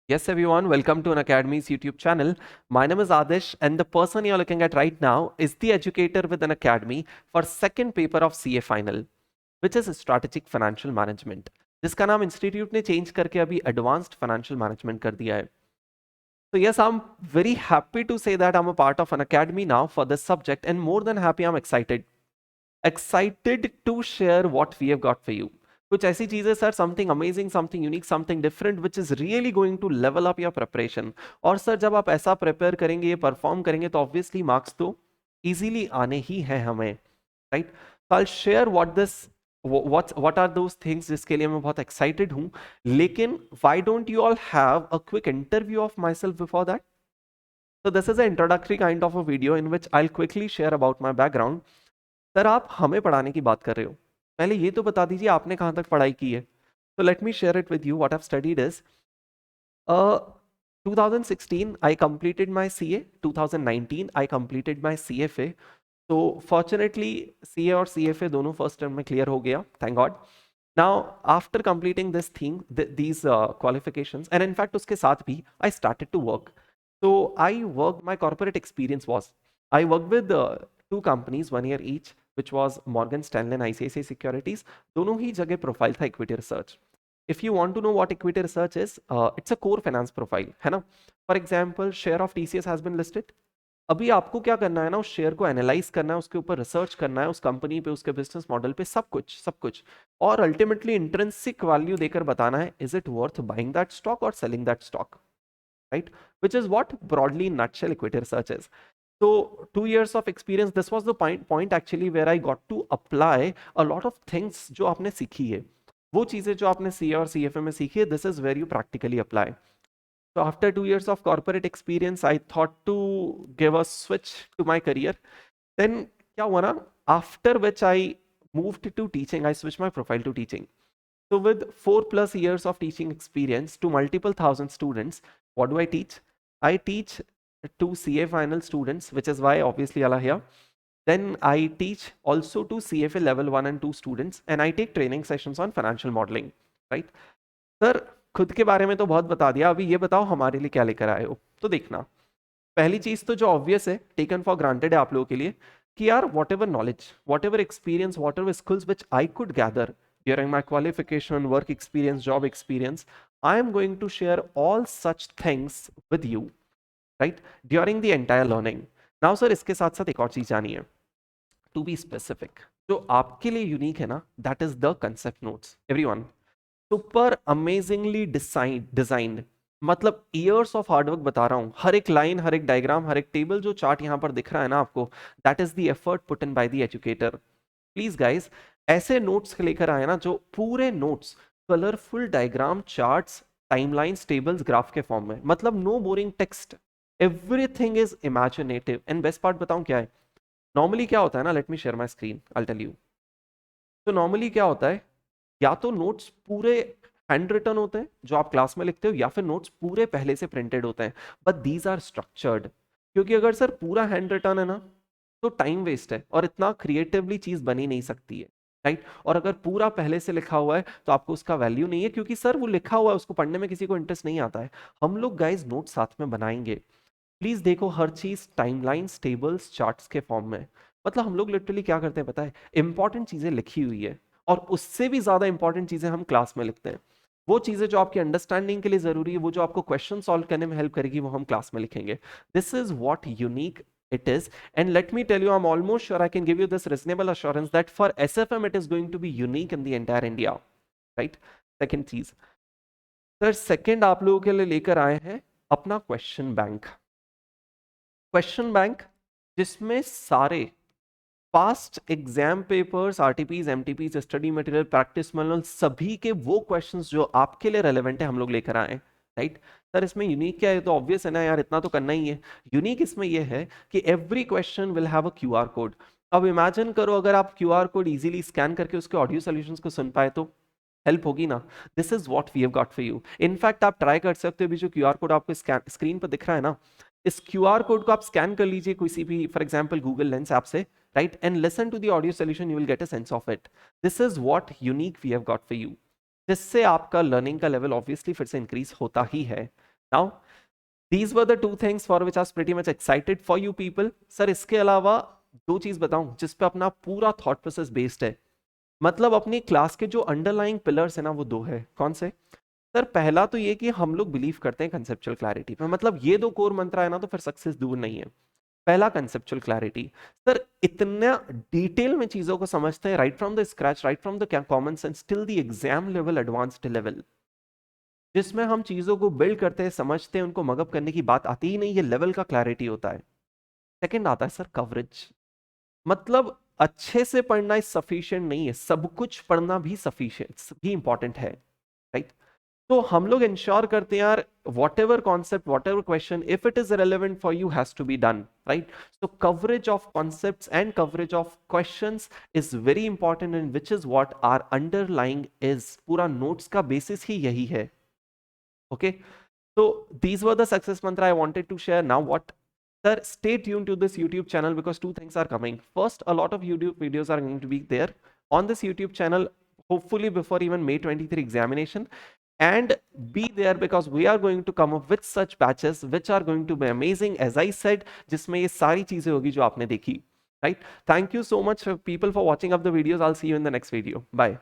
Yes, everyone, welcome to Unacademy's YouTube channel. My name is Adish, and the person you're looking at right now is the educator with Unacademy for second paper of CA final, which is Strategic Financial Management. जिसका नाम institute ने change करके अभी advanced financial management कर दिया है. So yes, I'm very happy to say that I'm a part of Unacademy now for this subject, and more than happy, I'm excited to share what we have got for you. कुछ ऐसी चीजें sir, something amazing, something unique, something different which is really going to level up your preparation. और sir जब आप ऐसा prepare करेंगे, ये perform करेंगे, तो ऑब्वियसली मार्क्स तो इजीली आने ही है हमें, राइट? तो I share what are those things जिसके लिए मैं बहुत एक्साइटेड हूं. लेकिन why don't you all have a quick interview of myself before that? So this is an introductory kind of a video in which I'll quickly share about my background. Sir आप हमें पढ़ाने की बात कर रहे हो, पहले ये तो बता दीजिए आपने कहाँ तक पढ़ाई की है. तो late me share it with you. What I studied is 2016 I completed my CA, 2019 I completed my CFA. तो फॉर्चुनेटली CA और CFA दोनों फर्स्ट टर्म में क्लियर हो गया, thank God. Now after completing this thing, these qualifications, and in fact उसके साथ भी I started to work. So I worked, my corporate experience was, I worked with two companies, 1 year each, which was Morgan Stanley and ICICI Securities. दोनों ही जगह profile था equity research. If you want to know what equity research is, it's a core finance profile, है ना? For example, share of TCS has been listed. अभी आपको क्या करना है ना, उस शेयर को एनालाइज करना है, उसके ऊपर रिसर्च करना है, उस कंपनी पे, उसके बिजनेस मॉडल पे, सब कुछ, और अल्टीमेटली इंट्रिंसिक वैल्यू देकर बताना है, is it worth buying that stock और selling that stock, right? Which is what broadly in nutshell equity research is. So 2 years of experience, this was the point actually where I got to apply a lot of things जो आपने सीखी है, वो चीजें जो आपने CA और CFA में सीखी है, this is where you practically apply. So after 2 years of corporate experience, I thought to give a switch to my career. Then क्या हुआ ना, after which I moved to teaching, I switched my profile to teaching. So with 4+ years of teaching experience to multiple thousand students, what do I teach? I teach to CA final students, which is why obviously Allah here. Then I teach also to CFA level 1 and 2 students, and I take training sessions on financial modeling, right? Sir खुद के बारे में तो बहुत बता दिया, अभी ये बताओ हमारे लिए क्या लेकर आए हो. तो देखना, पहली चीज तो जो ऑब्वियस है, टेकन फॉर ग्रांटेड है आप लोगों के लिए, कि यार what ever knowledge, what ever experience, what ever skills which I could gather during my qualification, work experience, job experience, I am going to share all such things with you, right, during the entire learning. Now sir, इसके साथ साथ एक और चीज जानी है, to be specific, जो आपके लिए यूनिक है ना, that is the concept notes. Everyone, super amazingly designed, मतलब ईयर्स ऑफ हार्डवर्क बता रहा हूं. हर एक लाइन, हर एक डायग्राम, हर एक टेबल, जो चार्ट यहां पर दिख रहा है ना आपको, that is the effort put in by the educator. Please guys, ऐसे नोट्स लेकर आए ना, जो पूरे notes colourful diagram, charts, timelines, tables, graph के फॉर्म में, मतलब no boring text, everything is imaginative. And best part बताऊं क्या है, नॉर्मली क्या होता है ना, let me share my screen, I will tell you. तो नॉर्मली क्या होता है, या तो नोट्स पूरे हैंड रिटन होते हैं जो आप क्लास में लिखते हो, या फिर नोट्स पूरे पहले से प्रिंटेड होते हैं, बट दीज आर स्ट्रक्चर्ड. क्योंकि अगर सर पूरा हैंड रिटन है ना, तो टाइम वेस्ट है और इतना क्रिएटिवली चीज बनी नहीं सकती है, राइट? और अगर पूरा पहले से लिखा हुआ है तो आपको उसका वैल्यू नहीं है, क्योंकि सर वो लिखा हुआ है, उसको पढ़ने में किसी को इंटरेस्ट नहीं आता है. हम लोग गाइज नोट साथ में बनाएंगे. प्लीज देखो, हर चीज टाइमलाइंस, टेबल्स, चार्ट्स के फॉर्म में. मतलब हम लोग लिटरली क्या करते हैं पता है, इंपॉर्टेंट चीजें लिखी हुई है, और उससे भी ज्यादा इंपॉर्टेंट चीजें हम क्लास में लिखते हैं. वो चीजें जो आपकी अंडरस्टैंडिंग के लिए जरूरी है, वो जो आपको क्वेश्चन सॉल्व करने में हेल्प करेगी, वो हम क्लास में लिखेंगे. This is what unique it is. And let me tell you, I'm almost sure I can give you this reasonable assurance that for SFM it is going to be unique in the entire India, right? Second चीज sir, second आप लोगों के लिए लेकर आए हैं अपना question bank. Question bank जिसमें सारे past exam papers, RTPs, MTPs, study material, practice manual, सभी के वो क्वेश्चंस जो आपके लिए रेलेवेंट है हम लोग लेकर आए, राइट? सर इसमें यूनिक क्या है, तो ऑब्वियस है ना यार, इतना तो करना ही है. यूनिक इसमें यह है कि every question will have a QR code. अब इमेजिन करो, अगर आप क्यूआर कोड इजीली स्कैन करके उसके ऑडियो सॉल्यूशंस को सुन पाए तो हेल्प होगी ना. This is what we have got for you. In fact आप ट्राई कर सकते हो, भी जो क्यूआर कोड आपको स्क्रीन पर दिख रहा है ना, इस क्यूआर कोड को आप स्कैन कर लीजिए किसी भी, for example Google lens app से, right, and listen to the audio solution, you will get a sense of it. This is what unique we have got for you. जिससे आपका learning का लेवल ऑब्वियसली फिर से increase होता ही है. Now these were the two things for which I was pretty much excited for you people. Sir इसके अलावा दो चीज बताऊं जिस पे अपना पूरा थॉट प्रोसेस बेस्ड है, मतलब अपनी क्लास के जो अंडरलाइंग पिलर्स है ना वो दो है। कौन से सर? पहला तो ये कि हम लोग बिलीव करते हैं कंसेप्चुअल क्लैरिटी पे, मतलब ये दो कोर मंत्र है ना तो फिर सक्सेस दूर नहीं है। पहला कंसेप्चुअल क्लैरिटी, सर इतना डिटेल में चीजों को समझते हैं right from the scratch, right from the common sense till the exam level, advanced level, जिसमें हम चीजों को बिल्ड करते हैं, समझते हैं, उनको मगअप करने की बात आती ही नहीं, ये लेवल का क्लैरिटी होता है। सेकंड आता है सर कवरेज, मतलब अच्छे से पढ़ना इज सफिशिएंट नहीं है, सब कुछ पढ़ना भी सफिशिएंट भी इंपॉर्टेंट है, राइट? तो हम लोग इंश्योर करते हैं यार whatever concept, whatever question, if it is relevant for you has to be done, right? So coverage of concepts and coverage of questions is very important, and which is what our underlying is, पूरा notes का basis ही यही है। Okay, so these were the success mantra I wanted to share. Now what? Sir, stay tuned to this YouTube channel because two things are coming. First, a lot of YouTube videos are going to be there on this YouTube channel, hopefully before even May 23 examination. And be there because we are going to come up with such batches which are going to be amazing, as I said, जिसमें ये सारी चीजें होगी जो आपने देखी, right? Thank you so much people for watching up the videos. I'll see you in the next video. Bye.